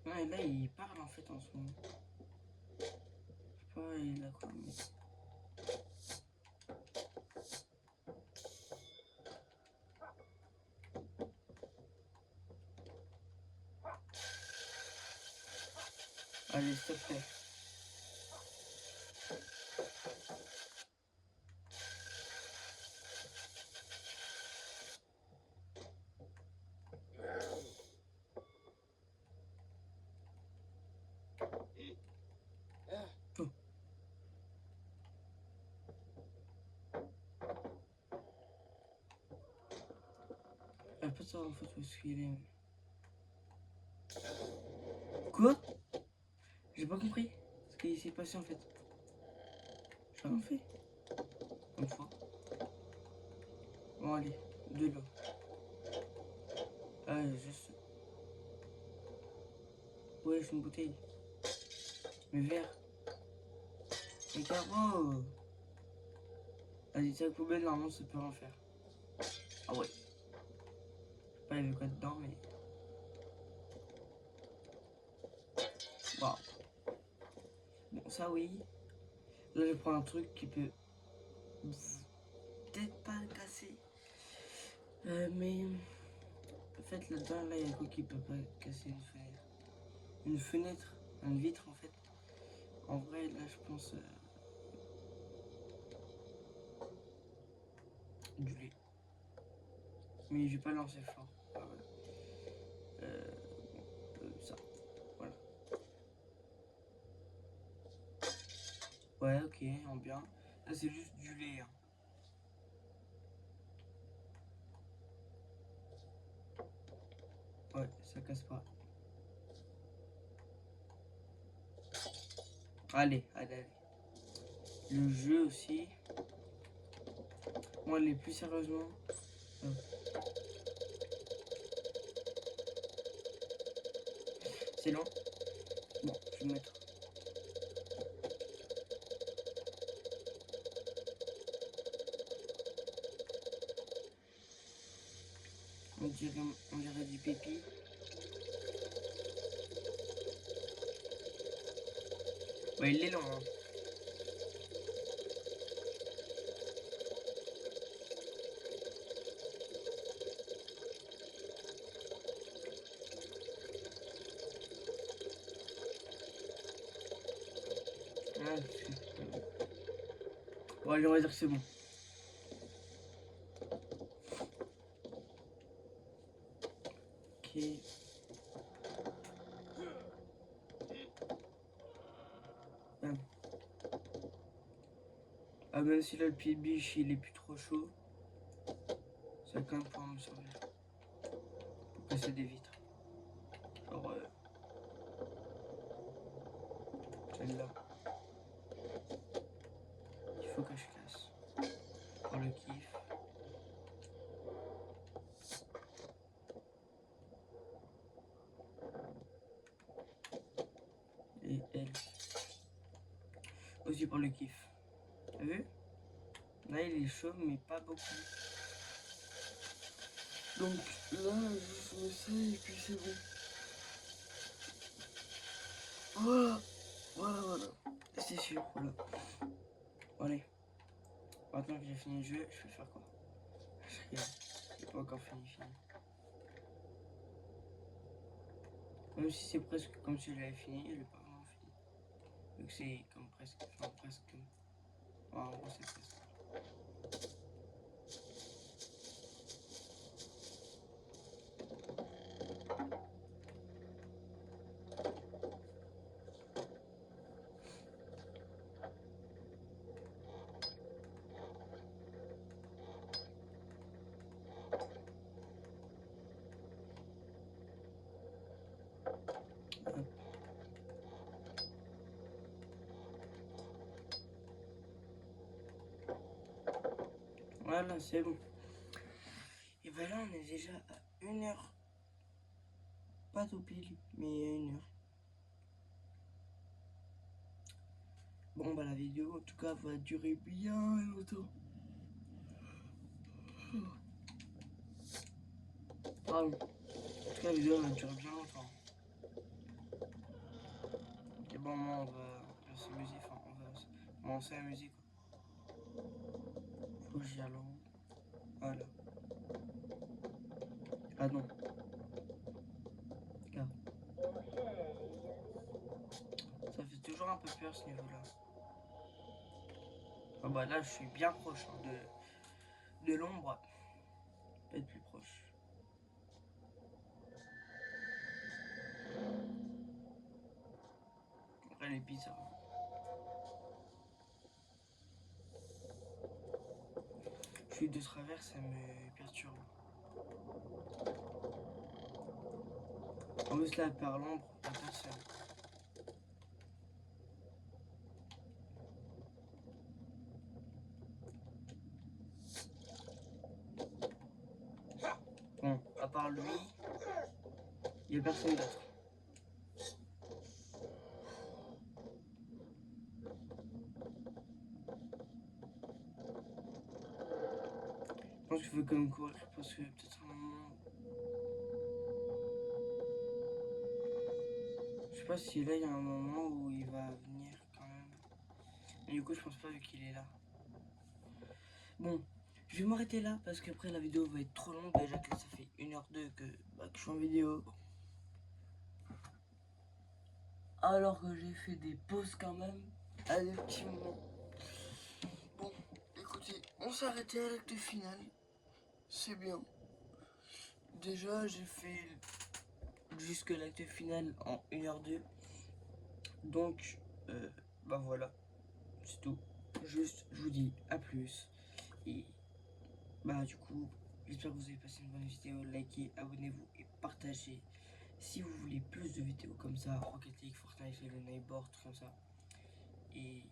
Ouais, là, il parle en fait en ce moment. Je sais pas, il a quoi, mais... Allez, s'il te plaît. Oh. Il a pas de savoir en fait où est-ce qu'il est. Quoi? J'ai pas compris ce qui s'est passé en fait. J'ai rien fait. Une fois. Bon, allez, de l'eau. Ah, juste. Ouais, c'est une bouteille. Mais vert. Mais carreau. Vas-y, sac poubelle, normalement, ça peut en faire. Ah ouais. Je sais pas, il y avait quoi dedans, mais. Waouh. Bon, ça oui. Là, je prends un truc qui peut peut-être pas casser. Mais. En fait, là-dedans, là, il y a quoi qui peut pas casser une fenêtre? Une fenêtre, une vitre en fait. En vrai, là, je pense du lait. Mais je vais pas lancer fort. Ah, voilà. Ça, voilà. Ouais, ok, en bien. Là, c'est juste du lait. Hein. Ouais, ça casse pas. Allez, allez, allez. Le jeu aussi. Moi, les plus sérieusement. C'est long. Bon, je vais le mettre. On dirait du pépi. Ouais, il est long. Hein. Ah, ouais, on va dire que c'est bon. Ok. Bam. Ah, même si là, le pied de biche, il est plus trop chaud. Ça va quand même pouvoir me servir. Pour casser des vitres. Genre, celle-là. Il faut que je casse. Pour le kiff. Et elle. Aussi pour le kiff. T'as vu? Là, il est chaud, mais pas beaucoup. Donc là, je mets ça et puis c'est bon. Voilà. Voilà, voilà. C'est sûr, voilà. Allez. Maintenant que j'ai fini le jeu, je vais faire quoi? Je rigole. J'ai pas encore fini. Même si c'est presque comme si je l'avais fini, je l'ai pas vraiment fini. Donc c'est comme presque. Enfin, presque comme. Ouais, en gros, c'est presque. Voilà, c'est bon. Et ben là, on est déjà à 1 heure. Pas tout pile, mais 1 heure. Bon, bah la vidéo, en tout cas, va durer bien longtemps. Pardon. En tout cas, la vidéo va durer bien longtemps. Et bon, moi, on va s'amuser, enfin, on va commencer à musique. Faut que j'y aille en haut. Voilà. Ah non. Là. Ça fait toujours un peu peur ce niveau-là. Ah bah là, je suis bien proche hein, de l'ombre. Peut être plus proche. Après, les bizarre. Je suis de travers, ça me perturbe. En plus, là, par l'ombre, il n'y a personne. Bon, à part lui, il n'y a personne d'autre. Je pense qu'il faut quand même courir parce que peut-être un moment. Je sais pas si là il y a un moment où il va venir quand même. Mais du coup, je pense pas vu qu'il est là. Bon, je vais m'arrêter là parce qu'après la vidéo va être trop longue. Déjà que là, ça fait 1h02 que je suis en vidéo. Alors que j'ai fait des pauses quand même à des petits moments. Bon, écoutez, on s'est arrêté à l'acte final. C'est bien. Déjà, j'ai fait jusque l'acte final en 1h02. Donc, bah voilà, c'est tout. Juste, je vous dis à plus. Et bah du coup, j'espère que vous avez passé une bonne vidéo. Likez, abonnez-vous et partagez. Si vous voulez plus de vidéos comme ça, Rocket League, Fortnite, Halo Neighbor, tout comme ça. Et